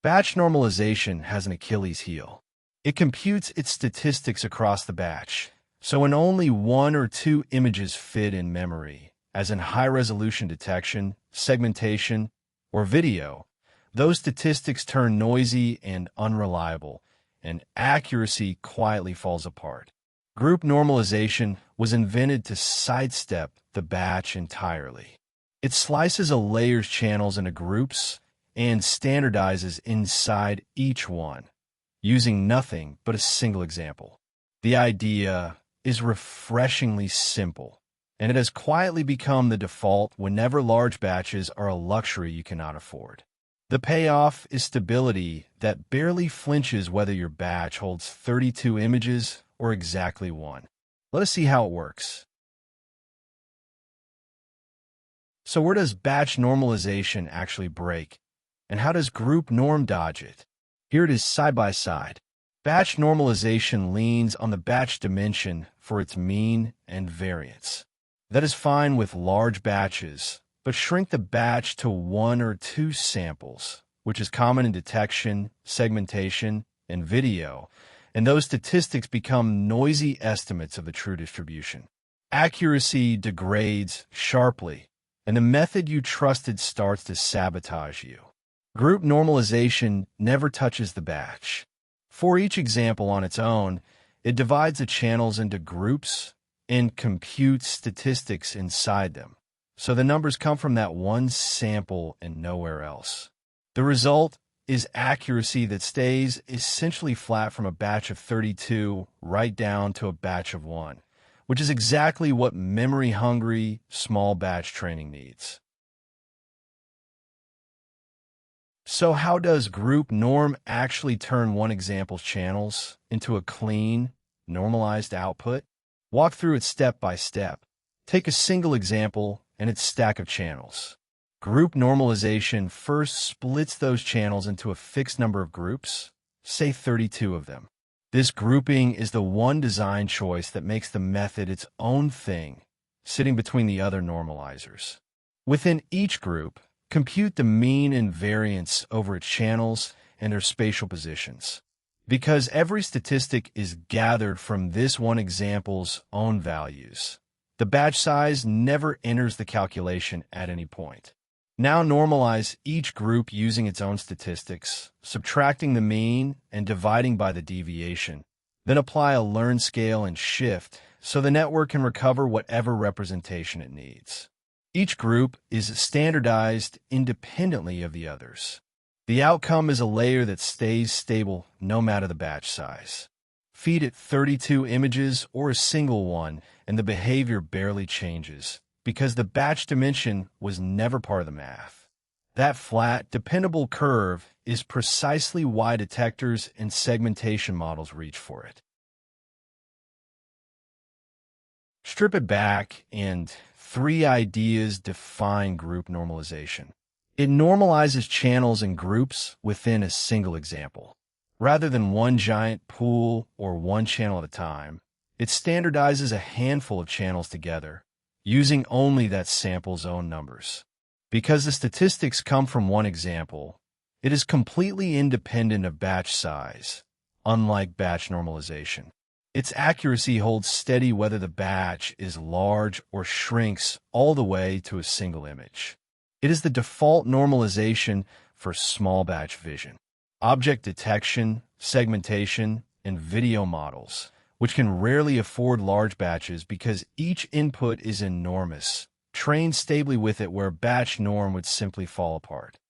Batch normalization has an Achilles heel. It computes its statistics across the batch, so when only one or two images fit in memory, as in high-resolution detection, segmentation, or video, those statistics turn noisy and unreliable, and accuracy quietly falls apart. Group normalization was invented to sidestep the batch entirely. It slices a layer's channels into groups and standardizes inside each one, using nothing but a single example. The idea is refreshingly simple, and it has quietly become the default whenever large batches are a luxury you cannot afford. The payoff is stability that barely flinches whether your batch holds 32 images or exactly one. Let us see how it works. So where does batch normalization actually break? And how does group norm dodge it? Here it is side by side. Batch normalization leans on the batch dimension for its mean and variance. That is fine with large batches, but shrink the batch to one or two samples, which is common in detection, segmentation, and video, and those statistics become noisy estimates of the true distribution. Accuracy degrades sharply, and the method you trusted starts to sabotage you. Group normalization never touches the batch. For each example on its own, it divides the channels into groups and computes statistics inside them. So the numbers come from that one sample and nowhere else. The result is accuracy that stays essentially flat from a batch of 32 right down to a batch of 1, which is exactly what memory-hungry, small batch training needs. So how does group norm actually turn one example's channels into a clean, normalized output? Walk through it step by step. Take a single example and its stack of channels. Group normalization first splits those channels into a fixed number of groups, say 32 of them. This grouping is the one design choice that makes the method its own thing, sitting between the other normalizers. Within each group, compute the mean and variance over its channels and their spatial positions. Because every statistic is gathered from this one example's own values, the batch size never enters the calculation at any point. Now normalize each group using its own statistics, subtracting the mean and dividing by the deviation. Then apply a learn scale and shift so the network can recover whatever representation it needs. Each group is standardized independently of the others. The outcome is a layer that stays stable no matter the batch size. Feed it 32 images or a single one, and the behavior barely changes, because the batch dimension was never part of the math. That flat, dependable curve is precisely why detectors and segmentation models reach for it. Strip it back, and 3 ideas define group normalization. It normalizes channels and groups within a single example. Rather than one giant pool or one channel at a time, it standardizes a handful of channels together, using only that sample's own numbers. Because the statistics come from one example, it is completely independent of batch size, unlike batch normalization. Its accuracy holds steady whether the batch is large or shrinks all the way to a single image. It is the default normalization for small batch vision, object detection, segmentation, and video models, which can rarely afford large batches because each input is enormous, trained stably with it where batch norm would simply fall apart.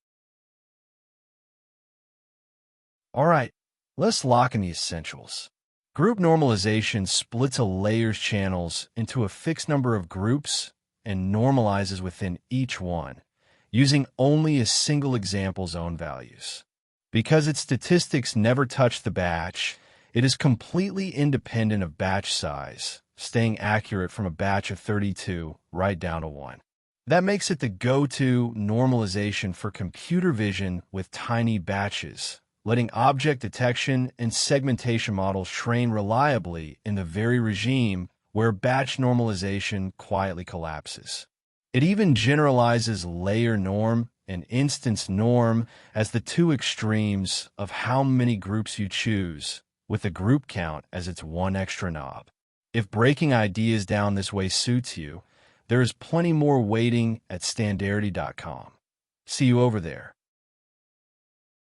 All right, let's lock in the essentials. Group normalization splits a layer's channels into a fixed number of groups and normalizes within each one, using only a single example's own values. Because its statistics never touch the batch, it is completely independent of batch size, staying accurate from a batch of 32 right down to 1. That makes it the go-to normalization for computer vision with tiny batches, letting object detection and segmentation models train reliably in the very regime where batch normalization quietly collapses. It even generalizes layer norm and instance norm as the two extremes of how many groups you choose, with the group count as its one extra knob. If breaking ideas down this way suits you, there is plenty more waiting at standardy.com. See you over there.